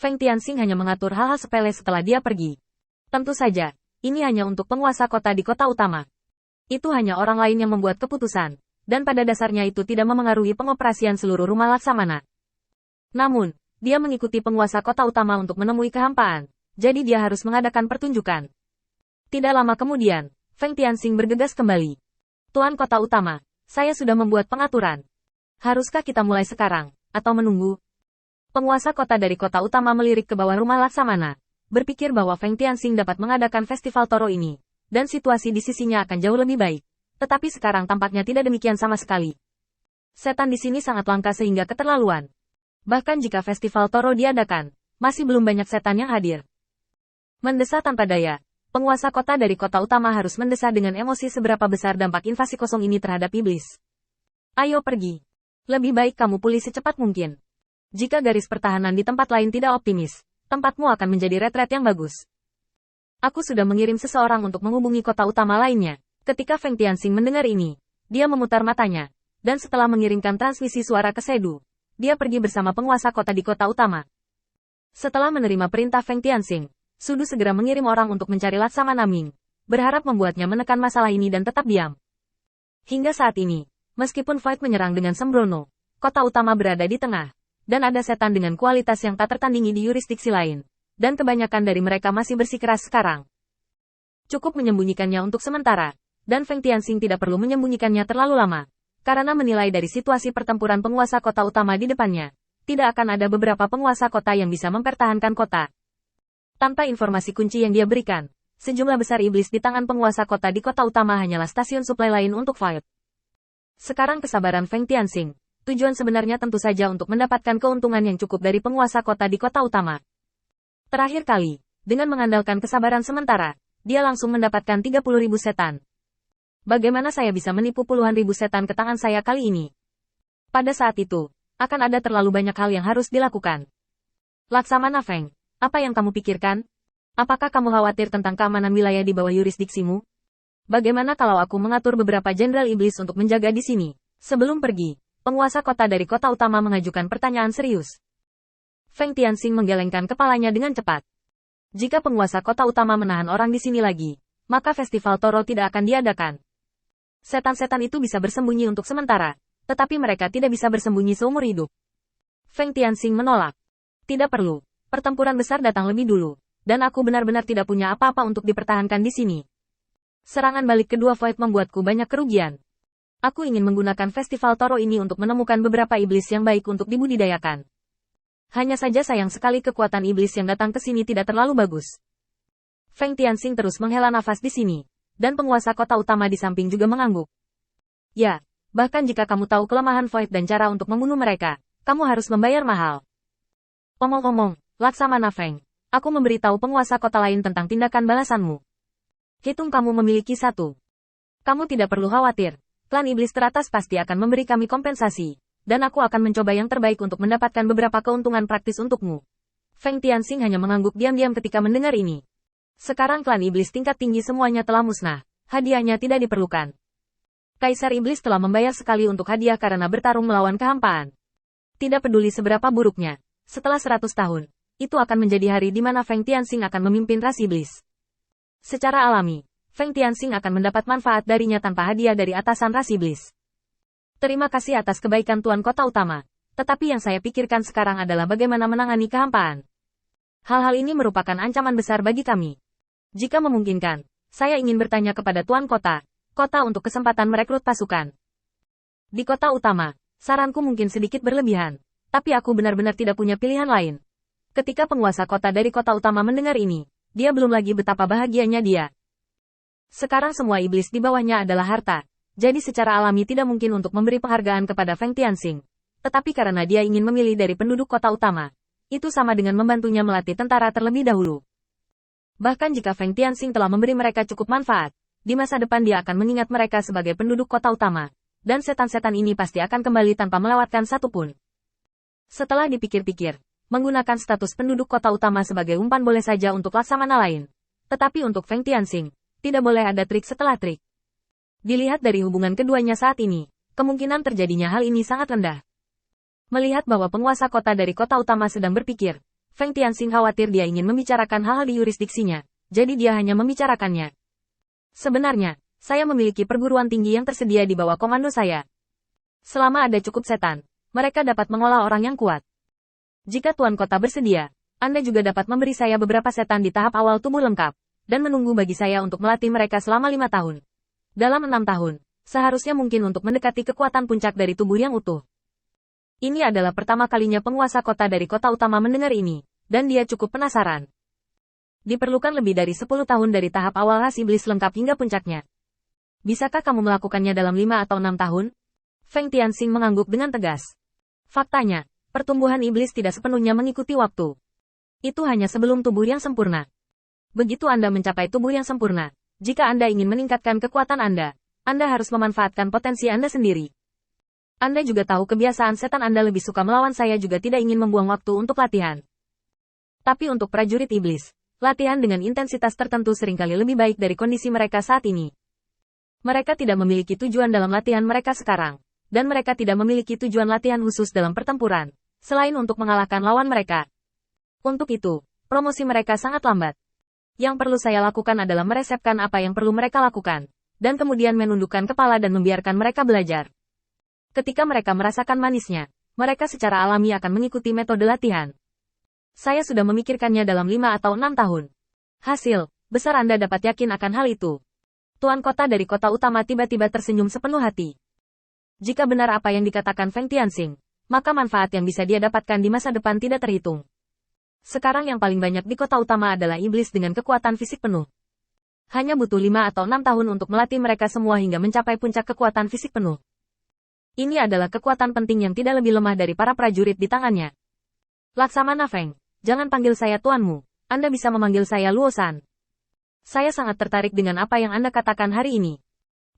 Feng Tianxing hanya mengatur hal-hal sepele setelah dia pergi. Tentu saja, ini hanya untuk penguasa kota di kota utama. Itu hanya orang lain yang membuat keputusan, dan pada dasarnya itu tidak memengaruhi pengoperasian seluruh rumah laksamana. Namun, dia mengikuti penguasa kota utama untuk menemui kehampaan, jadi dia harus mengadakan pertunjukan. Tidak lama kemudian, Feng Tianxing bergegas kembali. Tuan kota utama, saya sudah membuat pengaturan. Haruskah kita mulai sekarang, atau menunggu? Penguasa kota dari kota utama melirik ke bawah rumah laksamana, berpikir bahwa Feng Tianxing dapat mengadakan festival toro ini, dan situasi di sisinya akan jauh lebih baik. Tetapi sekarang tampaknya tidak demikian sama sekali. Setan di sini sangat langka sehingga keterlaluan. Bahkan jika festival toro diadakan, masih belum banyak setan yang hadir. Mendesa tanpa daya, penguasa kota dari kota utama harus mendesa dengan emosi seberapa besar dampak invasi kosong ini terhadap iblis. Ayo pergi. Lebih baik kamu pulih secepat mungkin. Jika garis pertahanan di tempat lain tidak optimis, tempatmu akan menjadi retret yang bagus. Aku sudah mengirim seseorang untuk menghubungi kota utama lainnya. Ketika Feng Tianxing mendengar ini, dia memutar matanya, dan setelah mengirimkan transmisi suara ke Sedu, dia pergi bersama penguasa kota di kota utama. Setelah menerima perintah Feng Tianxing, Sudu segera mengirim orang untuk mencari Laksamana Ming, berharap membuatnya menekan masalah ini dan tetap diam. Hingga saat ini, meskipun Void menyerang dengan sembrono, kota utama berada di tengah, dan ada setan dengan kualitas yang tak tertandingi di yurisdiksi lain, dan kebanyakan dari mereka masih bersikeras sekarang. Cukup menyembunyikannya untuk sementara, dan Feng Tianxing tidak perlu menyembunyikannya terlalu lama. Karena menilai dari situasi pertempuran penguasa kota utama di depannya, tidak akan ada beberapa penguasa kota yang bisa mempertahankan kota. Tanpa informasi kunci yang dia berikan, sejumlah besar iblis di tangan penguasa kota di kota utama hanyalah stasiun suplai lain untuk Void. Sekarang kesabaran Feng Tianxing, tujuan sebenarnya tentu saja untuk mendapatkan keuntungan yang cukup dari penguasa kota di kota utama. Terakhir kali, dengan mengandalkan kesabaran sementara, dia langsung mendapatkan 30.000 setan. Bagaimana saya bisa menipu puluhan ribu setan ke tangan saya kali ini? Pada saat itu, akan ada terlalu banyak hal yang harus dilakukan. Laksamana Feng, apa yang kamu pikirkan? Apakah kamu khawatir tentang keamanan wilayah di bawah yurisdiksimu? Bagaimana kalau aku mengatur beberapa jenderal iblis untuk menjaga di sini? Sebelum pergi, penguasa kota dari kota utama mengajukan pertanyaan serius. Feng Tianxing menggelengkan kepalanya dengan cepat. Jika penguasa kota utama menahan orang di sini lagi, maka festival toro tidak akan diadakan. Setan-setan itu bisa bersembunyi untuk sementara, tetapi mereka tidak bisa bersembunyi seumur hidup. Feng Tianxing menolak. Tidak perlu, pertempuran besar datang lebih dulu, dan aku benar-benar tidak punya apa-apa untuk dipertahankan di sini. Serangan balik kedua Void membuatku banyak kerugian. Aku ingin menggunakan festival toro ini untuk menemukan beberapa iblis yang baik untuk dibudidayakan. Hanya saja sayang sekali kekuatan iblis yang datang ke sini tidak terlalu bagus. Feng Tianxing terus menghela nafas di sini. Dan penguasa kota utama di samping juga mengangguk. Ya, bahkan jika kamu tahu kelemahan Void dan cara untuk membunuh mereka, kamu harus membayar mahal. Omong-omong, Laksamana Feng, aku memberitahu penguasa kota lain tentang tindakan balasanmu. Hitung kamu memiliki satu. Kamu tidak perlu khawatir, klan iblis teratas pasti akan memberi kami kompensasi, dan aku akan mencoba yang terbaik untuk mendapatkan beberapa keuntungan praktis untukmu. Feng Tianxing hanya mengangguk diam-diam ketika mendengar ini. Sekarang klan iblis tingkat tinggi semuanya telah musnah, hadiahnya tidak diperlukan. Kaisar iblis telah membayar sekali untuk hadiah karena bertarung melawan kehampaan. Tidak peduli seberapa buruknya, setelah 100 tahun, itu akan menjadi hari di mana Feng Tianxing akan memimpin ras iblis. Secara alami, Feng Tianxing akan mendapat manfaat darinya tanpa hadiah dari atasan ras iblis. Terima kasih atas kebaikan Tuan Kota Utama, tetapi yang saya pikirkan sekarang adalah bagaimana menangani kehampaan. Hal-hal ini merupakan ancaman besar bagi kami. Jika memungkinkan, saya ingin bertanya kepada Tuan Kota untuk kesempatan merekrut pasukan. Di kota utama, saranku mungkin sedikit berlebihan, tapi aku benar-benar tidak punya pilihan lain. Ketika penguasa kota dari kota utama mendengar ini, dia belum lagi betapa bahagianya dia. Sekarang semua iblis di bawahnya adalah harta, jadi secara alami tidak mungkin untuk memberi penghargaan kepada Feng Tianxing. Tetapi karena dia ingin memilih dari penduduk kota utama, itu sama dengan membantunya melatih tentara terlebih dahulu. Bahkan jika Feng Tianxing telah memberi mereka cukup manfaat, di masa depan dia akan mengingat mereka sebagai penduduk kota utama, dan setan-setan ini pasti akan kembali tanpa melewatkan satupun. Setelah dipikir-pikir, menggunakan status penduduk kota utama sebagai umpan boleh saja untuk laksamana lain. Tetapi untuk Feng Tianxing, tidak boleh ada trik setelah trik. Dilihat dari hubungan keduanya saat ini, kemungkinan terjadinya hal ini sangat rendah. Melihat bahwa penguasa kota dari kota utama sedang berpikir, Feng Tianxing khawatir dia ingin membicarakan hal-hal di yurisdiksinya, jadi dia hanya membicarakannya. Sebenarnya, saya memiliki perguruan tinggi yang tersedia di bawah komando saya. Selama ada cukup setan, mereka dapat mengolah orang yang kuat. Jika Tuan Kota bersedia, Anda juga dapat memberi saya beberapa setan di tahap awal tubuh lengkap, dan menunggu bagi saya untuk melatih mereka selama 5 tahun. Dalam 6 tahun, seharusnya mungkin untuk mendekati kekuatan puncak dari tubuh yang utuh. Ini adalah pertama kalinya penguasa kota dari kota utama mendengar ini, dan dia cukup penasaran. Diperlukan lebih dari 10 tahun dari tahap awal ras iblis lengkap hingga puncaknya. Bisakah kamu melakukannya dalam 5 atau 6 tahun? Feng Tianxing mengangguk dengan tegas. Faktanya, pertumbuhan iblis tidak sepenuhnya mengikuti waktu. Itu hanya sebelum tubuh yang sempurna. Begitu Anda mencapai tubuh yang sempurna, jika Anda ingin meningkatkan kekuatan Anda harus memanfaatkan potensi Anda sendiri. Anda juga tahu kebiasaan setan Anda lebih suka melawan saya juga tidak ingin membuang waktu untuk latihan. Tapi untuk prajurit iblis, latihan dengan intensitas tertentu seringkali lebih baik dari kondisi mereka saat ini. Mereka tidak memiliki tujuan dalam latihan mereka sekarang, dan mereka tidak memiliki tujuan latihan khusus dalam pertempuran, selain untuk mengalahkan lawan mereka. Untuk itu, promosi mereka sangat lambat. Yang perlu saya lakukan adalah meresepkan apa yang perlu mereka lakukan, dan kemudian menundukkan kepala dan membiarkan mereka belajar. Ketika mereka merasakan manisnya, mereka secara alami akan mengikuti metode latihan. Saya sudah memikirkannya dalam 5 atau 6 tahun. Hasil, besar Anda dapat yakin akan hal itu. Tuan kota dari kota utama tiba-tiba tersenyum sepenuh hati. Jika benar apa yang dikatakan Feng Tianxing, maka manfaat yang bisa dia dapatkan di masa depan tidak terhitung. Sekarang yang paling banyak di kota utama adalah iblis dengan kekuatan fisik penuh. Hanya butuh 5 atau 6 tahun untuk melatih mereka semua hingga mencapai puncak kekuatan fisik penuh. Ini adalah kekuatan penting yang tidak lebih lemah dari para prajurit di tangannya. Laksamana Feng, jangan panggil saya tuanmu, Anda bisa memanggil saya Luosan. Saya sangat tertarik dengan apa yang Anda katakan hari ini.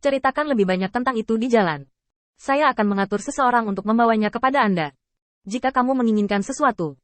Ceritakan lebih banyak tentang itu di jalan. Saya akan mengatur seseorang untuk membawanya kepada Anda. Jika kamu menginginkan sesuatu,